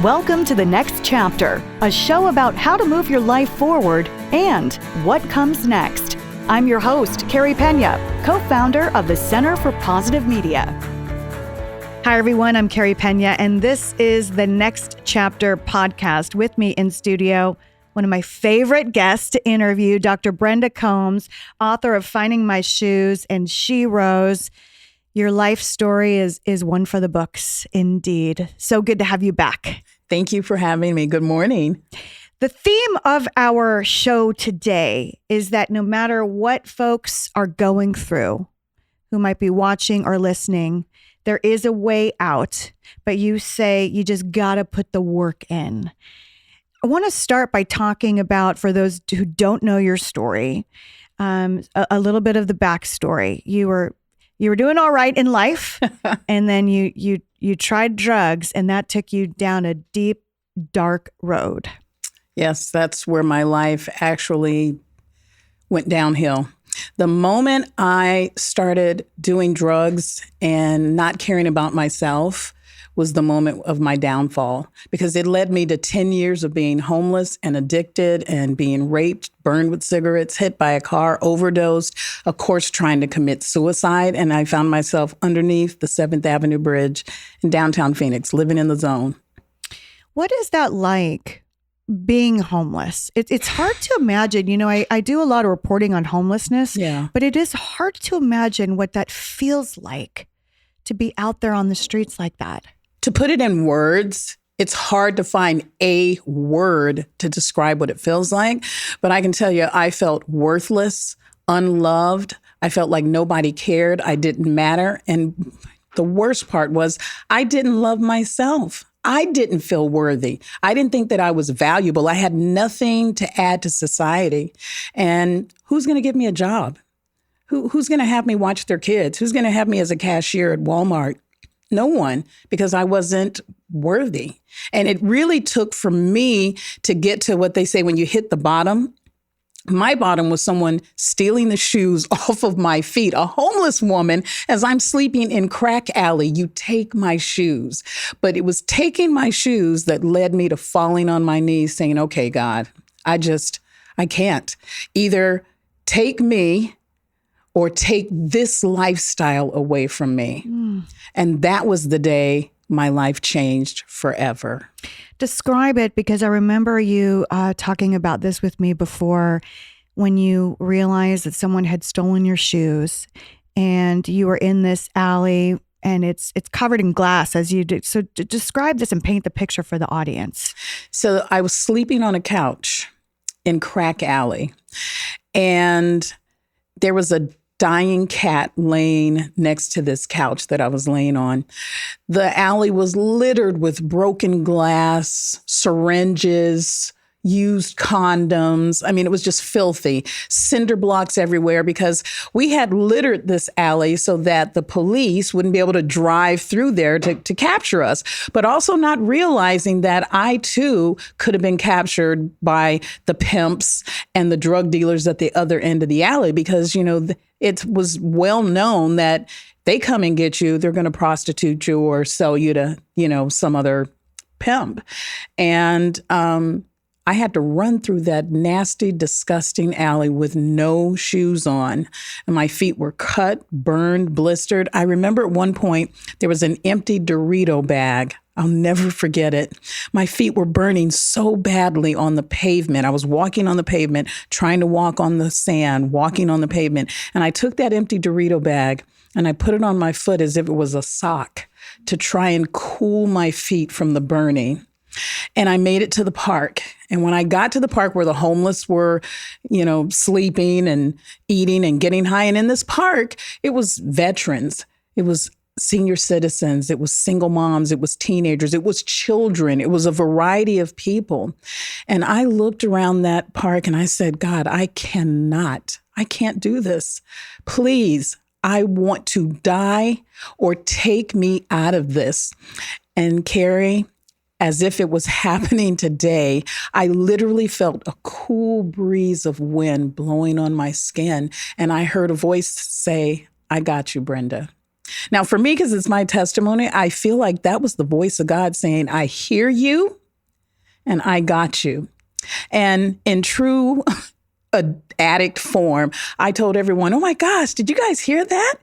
Welcome to The Next Chapter, a show about how to move your life forward and what comes next. I'm your host, Carrie Pena, co-founder of the Center for Positive Media. Hi, everyone. I'm Carrie Pena, and this is The Next Chapter podcast. With me in studio, one of my favorite guests to interview, Dr. Brenda Combs, author of Finding My Shoes and She Rose. Your life story is one for the books, indeed. So good to have you back. Thank you for having me. Good morning. The theme of our show today is that no matter what folks are going through, who might be watching or listening, there is a way out, but you say you just got to put the work in. I want to start by talking about, for those who don't know your story, a little bit of the backstory. You were doing all right in life, and then you tried drugs, and that took you down a deep, dark road. Yes, that's where my life actually went downhill. The moment I started doing drugs and not caring about myself was the moment of my downfall, because it led me to 10 years of being homeless and addicted and being raped, burned with cigarettes, hit by a car, overdosed, of course, trying to commit suicide. And I found myself underneath the 7th Avenue Bridge in downtown Phoenix, living in the zone. What is that like, being homeless? It's hard to imagine. You know, I do a lot of reporting on homelessness, but it is hard to imagine what that feels like to be out there on the streets like that. To put it in words, it's hard to find a word to describe what it feels like. But I can tell you, I felt worthless, unloved. I felt like nobody cared. I didn't matter. And the worst part was I didn't love myself. I didn't feel worthy. I didn't think that I was valuable. I had nothing to add to society. And who's going to give me a job? Who's going to have me watch their kids? Who's going to have me as a cashier at Walmart? No one, because I wasn't worthy. And it really took for me to get to what they say when you hit the bottom. My bottom was someone stealing the shoes off of my feet. A homeless woman, as I'm sleeping in crack alley, you take my shoes. But it was taking my shoes that led me to falling on my knees saying, okay, God, I can't. Either take me or take this lifestyle away from me. And that was the day my life changed forever. Describe it, because I remember you talking about this with me before, when you realized that someone had stolen your shoes and you were in this alley and it's covered in glass as you did. So describe this and paint the picture for the audience. So I was sleeping on a couch in crack alley, and there was a dying cat laying next to this couch that I was laying on. The alley was littered with broken glass, syringes, used condoms. I mean, it was just filthy. Cinder blocks everywhere, because we had littered this alley so that the police wouldn't be able to drive through there to capture us, but also not realizing that I too could have been captured by the pimps and the drug dealers at the other end of the alley, because, you know, it was well known that they come and get you, they're going to prostitute you or sell you to, you know, some other pimp. And I had to run through that nasty, disgusting alley with no shoes on. And my feet were cut, burned, blistered. I remember at one point there was an empty Dorito bag. I'll never forget it. My feet were burning so badly on the pavement. I was walking on the pavement, trying to walk on the sand, walking on the pavement. And I took that empty Dorito bag and I put it on my foot as if it was a sock to try and cool my feet from the burning. And I made it to the park. And when I got to the park where the homeless were, you know, sleeping and eating and getting high, and in this park, it was veterans. It was senior citizens. It was single moms. It was teenagers. It was children. It was a variety of people. And I looked around that park and I said, God, I can't do this. Please, I want to die or take me out of this. And Carrie, as if it was happening today, I literally felt a cool breeze of wind blowing on my skin. And I heard a voice say, I got you, Brenda. Now, for me, because it's my testimony, I feel like that was the voice of God saying, I hear you and I got you. And in true addict form, I told everyone, oh my gosh, did you guys hear that?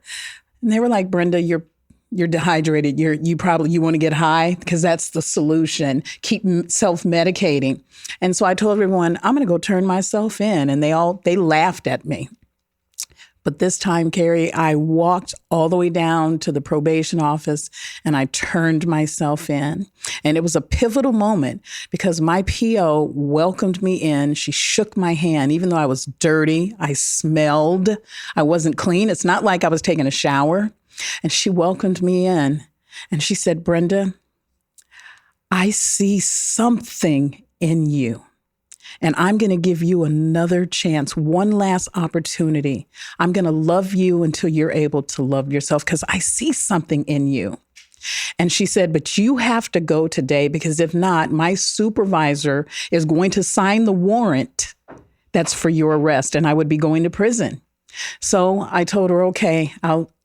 And they were like, Brenda, you're dehydrated. You want to get high because that's the solution. Keep self-medicating. And so I told everyone, I'm going to go turn myself in. And they laughed at me. But this time, Carrie, I walked all the way down to the probation office and I turned myself in. And it was a pivotal moment because my PO welcomed me in. She shook my hand, even though I was dirty. I smelled. I wasn't clean. It's not like I was taking a shower. And she welcomed me in. And she said, Brenda, I see something in you. And I'm going to give you another chance, one last opportunity. I'm going to love you until you're able to love yourself because I see something in you. And she said, but you have to go today because if not, my supervisor is going to sign the warrant that's for your arrest and I would be going to prison. So I told her, okay,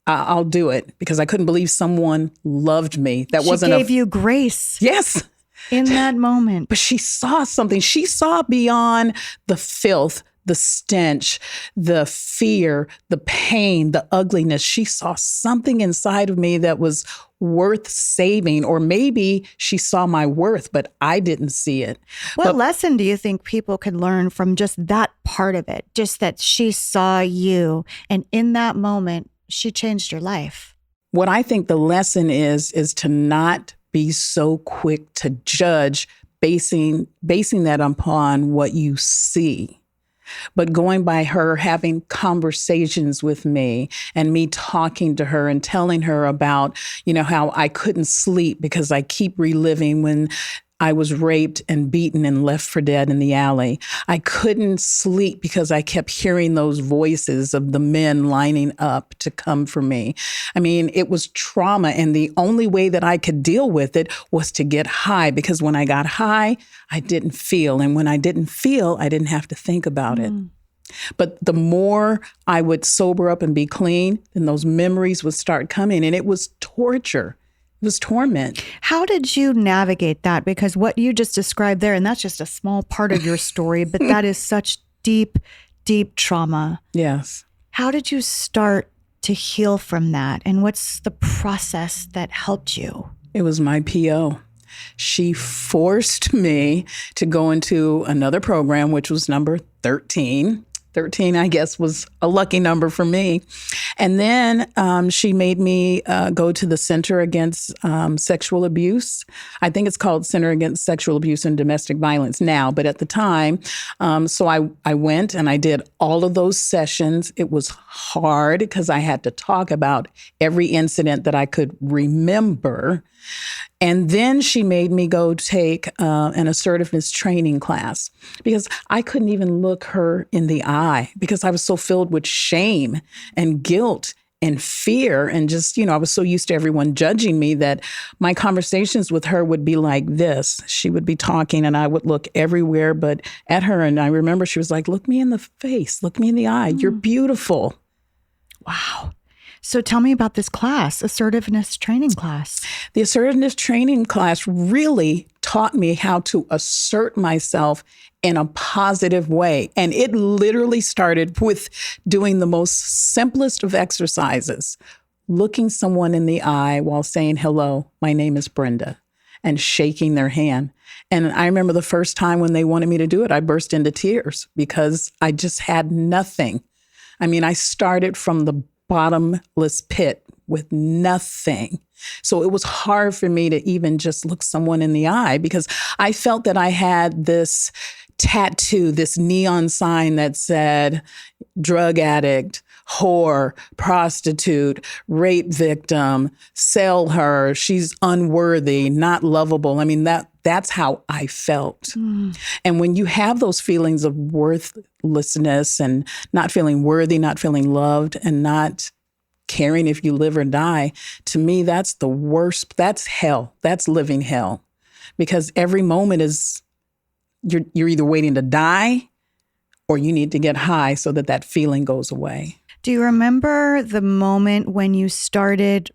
I'll do it because I couldn't believe someone loved me. She gave you grace. Yes. In that moment. But she saw something. She saw beyond the filth, the stench, the fear, the pain, the ugliness. She saw something inside of me that was worth saving, or maybe she saw my worth, but I didn't see it. What lesson do you think people could learn from just that part of it? Just that she saw you, and in that moment, she changed your life. What I think the lesson is to not be so quick to judge, basing that upon what you see. But going by her having conversations with me and me talking to her and telling her about, how I couldn't sleep because I keep reliving when I was raped and beaten and left for dead in the alley. I couldn't sleep because I kept hearing those voices of the men lining up to come for me. I mean, it was trauma. And the only way that I could deal with it was to get high, because when I got high, I didn't feel. And when I didn't feel, I didn't have to think about it. But the more I would sober up and be clean, then those memories would start coming. And it was torture. It was torment. How did you navigate that? Because what you just described there, and that's just a small part of your story, but that is such deep, deep trauma. Yes. How did you start to heal from that? And what's the process that helped you? It was my PO. She forced me to go into another program, which was number 13. 13, I guess, was a lucky number for me. And then she made me go to the Center Against Sexual Abuse. I think it's called Center Against Sexual Abuse and Domestic Violence now, but at the time. So I went and I did all of those sessions. It was hard because I had to talk about every incident that I could remember. And then she made me go take an assertiveness training class because I couldn't even look her in the eye because I was so filled with shame and guilt and fear. And just, I was so used to everyone judging me that my conversations with her would be like this. She would be talking and I would look everywhere but at her. And I remember she was like, look me in the face, look me in the eye. You're beautiful. Wow. So tell me about this class, assertiveness training class. The assertiveness training class really taught me how to assert myself in a positive way. And it literally started with doing the most simplest of exercises, looking someone in the eye while saying, hello, my name is Brenda, and shaking their hand. And I remember the first time when they wanted me to do it, I burst into tears because I just had nothing. I mean, I started from the bottomless pit with nothing. So it was hard for me to even just look someone in the eye because I felt that I had this tattoo, this neon sign that said drug addict, whore, prostitute, rape victim, sell her, she's unworthy, not lovable. I mean, that's how I felt. And when you have those feelings of worthlessness and not feeling worthy, not feeling loved, and not caring if you live or die, to me, that's the worst. That's hell. That's living hell. Because every moment is, you're either waiting to die or you need to get high so that feeling goes away. Do you remember the moment when you started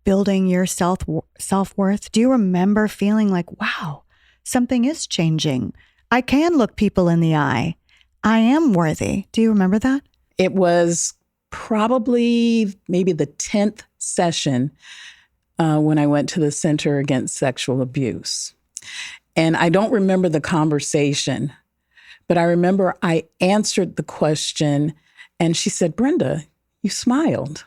building your self-worth? Do you remember feeling like, wow, something is changing? I can look people in the eye. I am worthy. Do you remember that? It was probably maybe the 10th session when I went to the Center Against Sexual Abuse. And I don't remember the conversation, but I remember I answered the question and she said, "Brenda, you smiled."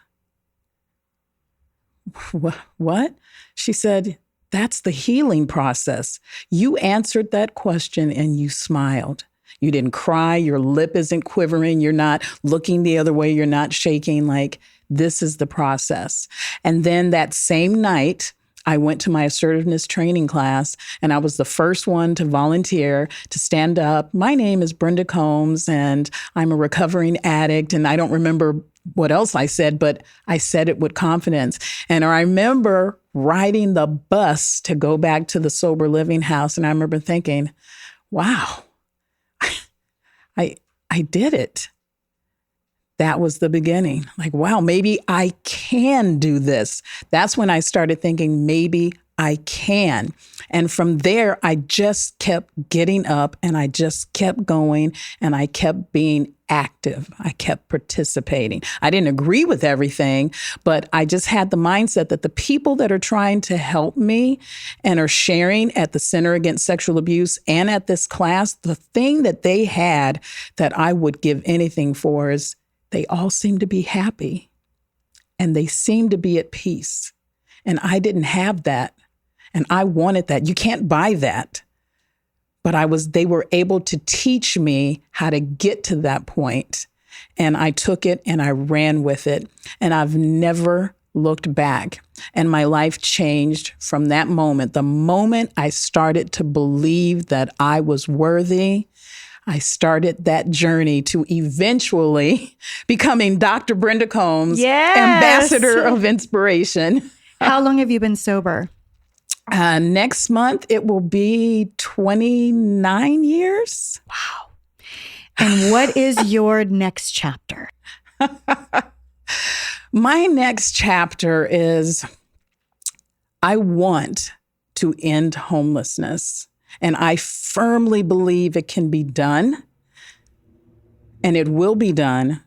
What? She said, "That's the healing process. You answered that question and you smiled. You didn't cry. Your lip isn't quivering. You're not looking the other way. You're not shaking. Like, this is the process." And then that same night, I went to my assertiveness training class, and I was the first one to volunteer to stand up. My name is Brenda Combs, and I'm a recovering addict. And I don't remember what else I said, but I said it with confidence. And I remember riding the bus to go back to the sober living house, and I remember thinking, wow, I did it. That was the beginning. Like, wow, maybe I can do this. That's when I started thinking, maybe I can. And from there, I just kept getting up and I just kept going and I kept being active. I kept participating. I didn't agree with everything, but I just had the mindset that the people that are trying to help me and are sharing at the Center Against Sexual Abuse and at this class, the thing that they had that I would give anything for is they all seem to be happy and they seem to be at peace. And I didn't have that. And I wanted that. You can't buy that. But they were able to teach me how to get to that point. And I took it and I ran with it. And I've never looked back. And my life changed from that moment. The moment I started to believe that I was worthy, I started that journey to eventually becoming Dr. Brenda Combs, yes, Ambassador of Inspiration. How long have you been sober? Next month, it will be 29 years. Wow. And what is your next chapter? My next chapter is I want to end homelessness. And I firmly believe it can be done. And it will be done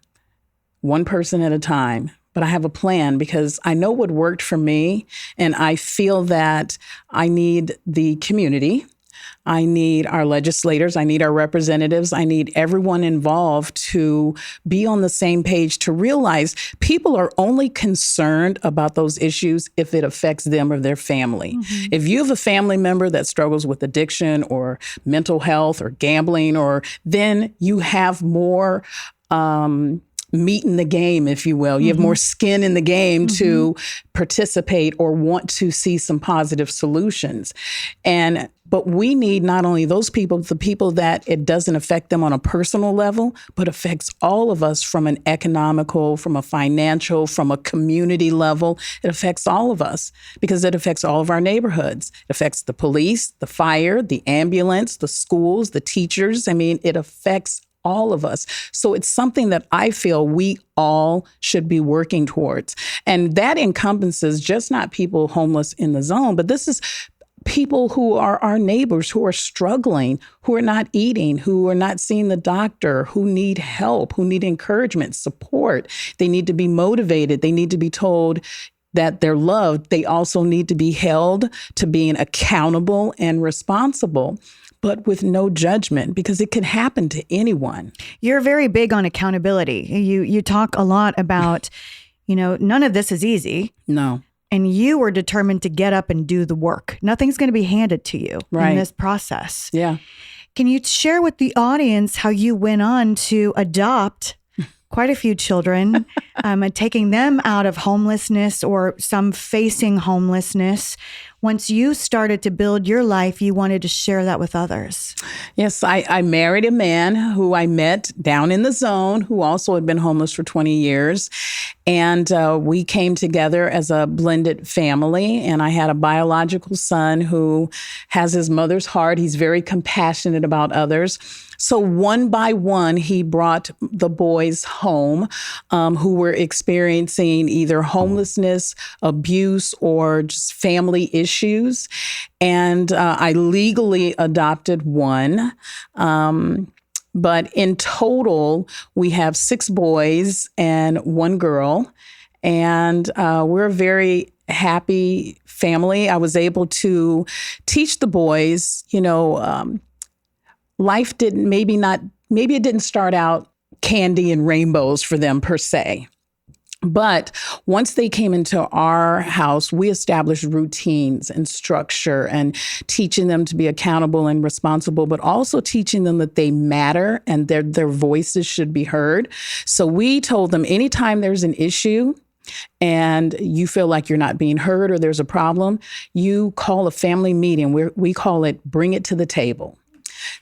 one person at a time. But I have a plan because I know what worked for me. And I feel that I need the community. I need our legislators. I need our representatives. I need everyone involved to be on the same page, to realize people are only concerned about those issues if it affects them or their family. Mm-hmm. If you have a family member that struggles with addiction or mental health or gambling, then you have more meat in the game, if you will. You have more skin in the game to participate or want to see some positive solutions. But we need not only those people, the people that it doesn't affect them on a personal level, but affects all of us from an economical, from a financial, from a community level. It affects all of us because it affects all of our neighborhoods. It affects the police, the fire, the ambulance, the schools, the teachers. I mean, it affects all of us. So it's something that I feel we all should be working towards. And that encompasses just not people homeless in the zone, but this is people who are our neighbors, who are struggling, who are not eating, who are not seeing the doctor, who need help, who need encouragement, support. They need to be motivated. They need to be told that they're loved. They also need to be held to being accountable and responsible, but with no judgment, because it could happen to anyone. You're very big on accountability. You talk a lot about, none of this is easy. No. And you were determined to get up and do the work. Nothing's going to be handed to you in this process. Yeah. Can you share with the audience how you went on to adopt quite a few children, and taking them out of homelessness or some facing homelessness? once you started to build your life, you wanted to share that with others. Yes, I married a man who I met down in the zone who also had been homeless for 20 years. And we came together as a blended family. And I had a biological son who has his mother's heart. He's very compassionate about others. So one by one, he brought the boys home who were experiencing either homelessness, abuse, or just family issues. And I legally adopted one. But in total, we have 6 boys and 1 girl. And we're a very happy family. I was able to teach the boys, life maybe it didn't start out candy and rainbows for them per se. But once they came into our house, we established routines and structure and teaching them to be accountable and responsible, but also teaching them that they matter and their voices should be heard. So we told them anytime there's an issue and you feel like you're not being heard or there's a problem, you call a family meeting. We call it Bring It to the Table.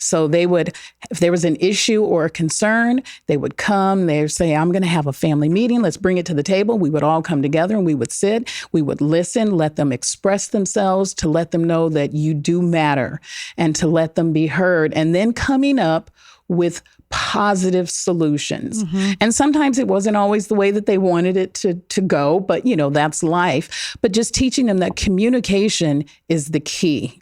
So they would, if there was an issue or a concern, they would come, they would say, I'm going to have a family meeting. Let's bring it to the table. We would all come together and we would sit, we would listen, let them express themselves, to let them know that you do matter and to let them be heard. And then coming up with positive solutions. Mm-hmm. And sometimes it wasn't always the way that they wanted it to go, but that's life. But just teaching them that communication is the key.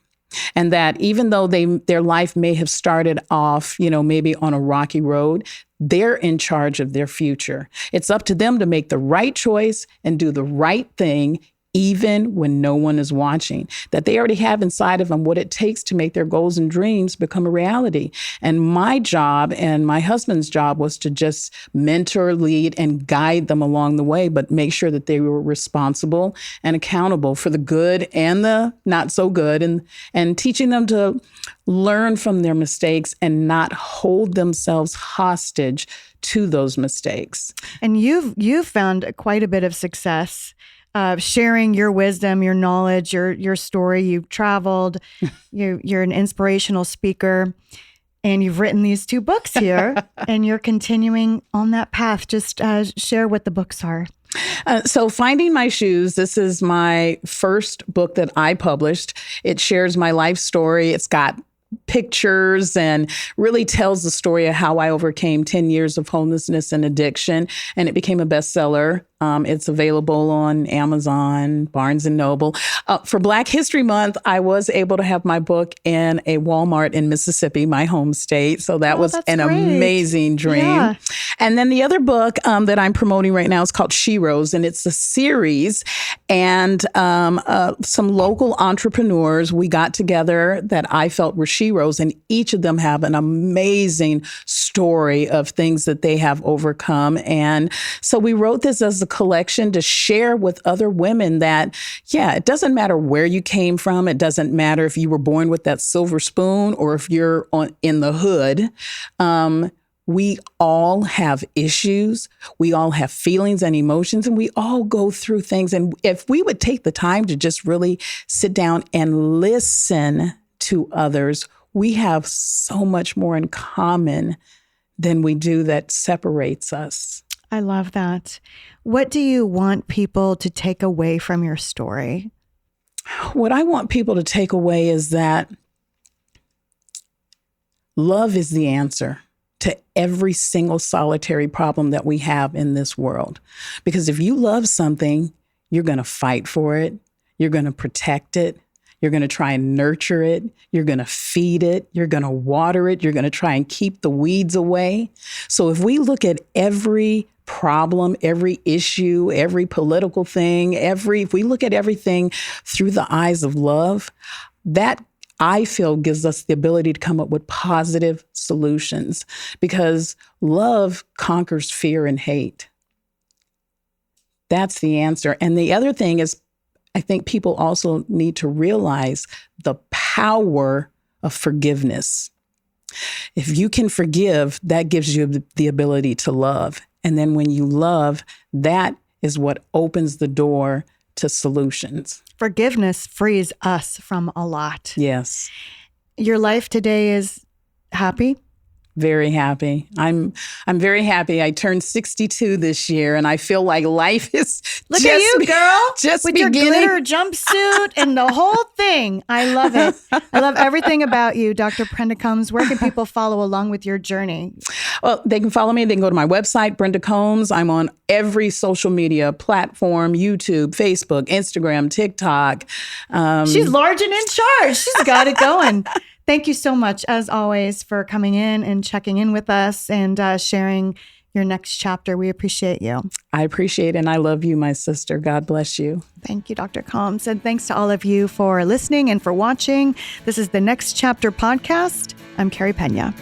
And that even though their life may have started off, maybe on a rocky road, they're in charge of their future. It's up to them to make the right choice and do the right thing, even when no one is watching, that they already have inside of them what it takes to make their goals and dreams become a reality. And my job and my husband's job was to just mentor, lead, and guide them along the way, but make sure that they were responsible and accountable for the good and the not so good, and teaching them to learn from their mistakes and not hold themselves hostage to those mistakes. And you've found quite a bit of success sharing your wisdom, your knowledge, your story. You've traveled, you're an inspirational speaker, and you've written these 2 books here, and you're continuing on that path. Just share what the books are. So Finding My Shoes, this is my first book that I published. It shares my life story. It's got pictures and really tells the story of how I overcame 10 years of homelessness and addiction. And it became a bestseller. It's available on Amazon, Barnes & Noble. For Black History Month, I was able to have my book in a Walmart in Mississippi, my home state. So that was an amazing dream. Yeah. And then the other book that I'm promoting right now is called She Rose, and it's a series. And some local entrepreneurs, we got together that I felt were She Rose, and each of them have an amazing story of things that they have overcome. And so we wrote this as a collection to share with other women that, it doesn't matter where you came from. It doesn't matter if you were born with that silver spoon or if you're in the hood. We all have issues. We all have feelings and emotions, and we all go through things. And if we would take the time to just really sit down and listen to others, we have so much more in common than we do that separates us. I love that. What do you want people to take away from your story? What I want people to take away is that love is the answer to every single solitary problem that we have in this world. Because if you love something, you're going to fight for it. You're going to protect it. You're going to try and nurture it. You're going to feed it. You're going to water it. You're going to try and keep the weeds away. So if we look at every problem, every issue, every political thing, if we look at everything through the eyes of love, that I feel gives us the ability to come up with positive solutions, because love conquers fear and hate. That's the answer. And the other thing is, I think people also need to realize the power of forgiveness. If you can forgive, that gives you the ability to love. And then when you love, that is what opens the door to solutions. Forgiveness frees us from a lot. Yes. Your life today is happy? Very happy. I'm very happy. I turned 62 this year, and I feel like life is Look at you, girl, just with beginning. your glitter jumpsuit and the whole thing. I love it. I love everything about you, Dr. Brenda Combs. Where can people follow along with your journey? Well, they can follow me. They can go to my website, Brenda Combs. I'm on every social media platform: YouTube, Facebook, Instagram, TikTok. She's large and in charge. She's got it going. Thank you so much, as always, for coming in and checking in with us and sharing your next chapter. We appreciate you. I appreciate and I love you, my sister. God bless you. Thank you, Dr. Combs. And thanks to all of you for listening and for watching. This is the Next Chapter podcast. I'm Carrie Pena.